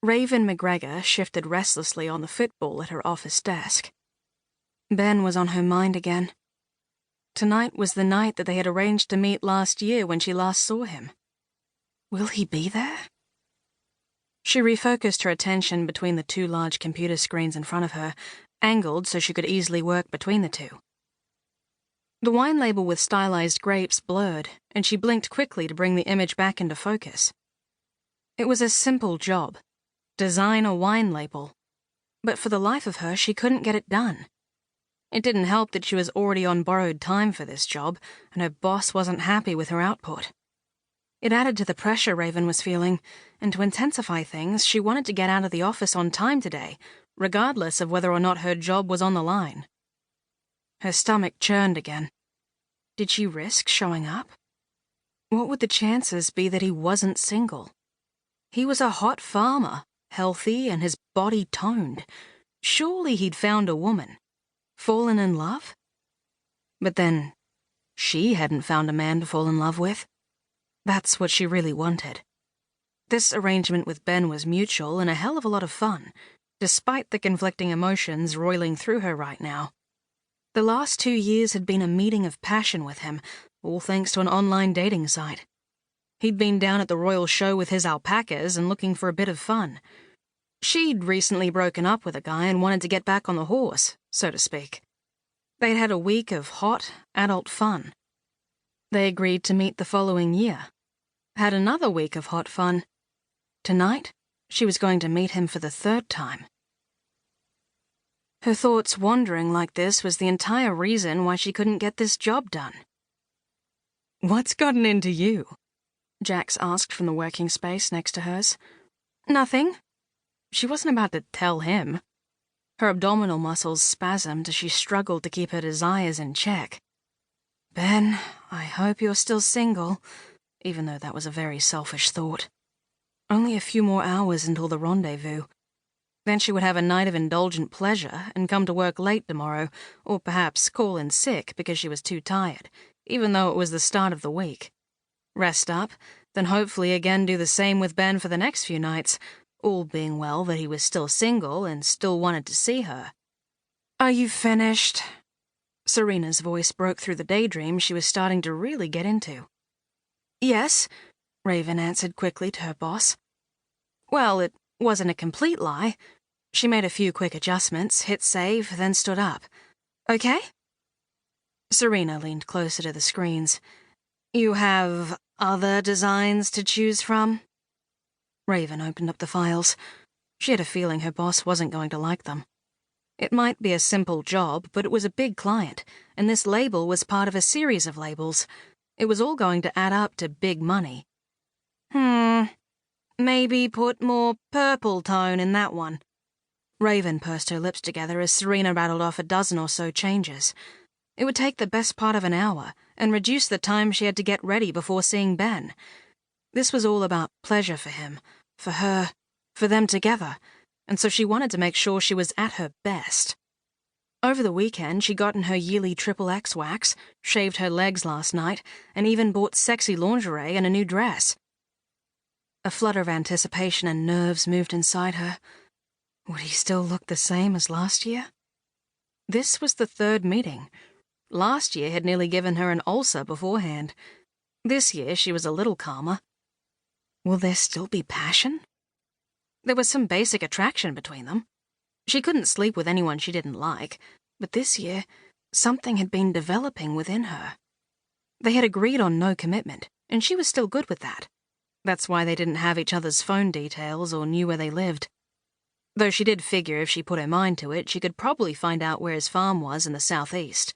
Raven McGregor shifted restlessly on the football at her office desk. Ben was on her mind again. Tonight was the night that they had arranged to meet last year when she last saw him. Will he be there? She refocused her attention between the two large computer screens in front of her, angled so she could easily work between the two. The wine label with stylized grapes blurred, and she blinked quickly to bring the image back into focus. It was a simple job. Design a wine label. But for the life of her, she couldn't get it done. It didn't help that she was already on borrowed time for this job, and her boss wasn't happy with her output. It added to the pressure Raven was feeling, and to intensify things, she wanted to get out of the office on time today, regardless of whether or not her job was on the line. Her stomach churned again. Did she risk showing up? What would the chances be that he wasn't single? He was a hot farmer, healthy, and his body toned. Surely he'd found a woman. Fallen in love? But then, she hadn't found a man to fall in love with. That's what she really wanted. This arrangement with Ben was mutual and a hell of a lot of fun, despite the conflicting emotions roiling through her right now. The last 2 years had been a meeting of passion with him, all thanks to an online dating site. He'd been down at the Royal Show with his alpacas and looking for a bit of fun. She'd recently broken up with a guy and wanted to get back on the horse, so to speak. They'd had a week of hot, adult fun. They agreed to meet the following year. Had another week of hot fun. Tonight, she was going to meet him for the 3rd time. Her thoughts wandering like this was the entire reason why she couldn't get this job done. "What's gotten into you?" Jax asked from the working space next to hers. "Nothing." She wasn't about to tell him. Her abdominal muscles spasmed as she struggled to keep her desires in check. Ben, I hope you're still single, even though that was a very selfish thought. Only a few more hours until the rendezvous. Then she would have a night of indulgent pleasure and come to work late tomorrow, or perhaps call in sick because she was too tired, even though it was the start of the week. Rest up, then hopefully again do the same with Ben for the next few nights, all being well that he was still single and still wanted to see her. "Are you finished?" Serena's voice broke through the daydream she was starting to really get into. "Yes," Raven answered quickly to her boss. Well, it wasn't a complete lie. She made a few quick adjustments, hit save, then stood up. "Okay?" Serena leaned closer to the screens. "You have other designs to choose from?" Raven opened up the files. She had a feeling her boss wasn't going to like them. It might be a simple job, but it was a big client, and this label was part of a series of labels. It was all going to add up to big money. Maybe put more purple tone in that one." Raven pursed her lips together as Serena rattled off a dozen or so changes. It would take the best part of an hour, and reduce the time she had to get ready before seeing Ben. This was all about pleasure for him, for her, for them together, and so she wanted to make sure she was at her best. Over the weekend, she'd gotten her yearly XXX wax, shaved her legs last night, and even bought sexy lingerie and a new dress. A flutter of anticipation and nerves moved inside her. Would he still look the same as last year? This was the 3rd meeting. Last year had nearly given her an ulcer beforehand. This year she was a little calmer. Will there still be passion? There was some basic attraction between them. She couldn't sleep with anyone she didn't like, but this year, something had been developing within her. They had agreed on no commitment, and she was still good with that. That's why they didn't have each other's phone details or knew where they lived. Though she did figure if she put her mind to it, she could probably find out where his farm was in the southeast.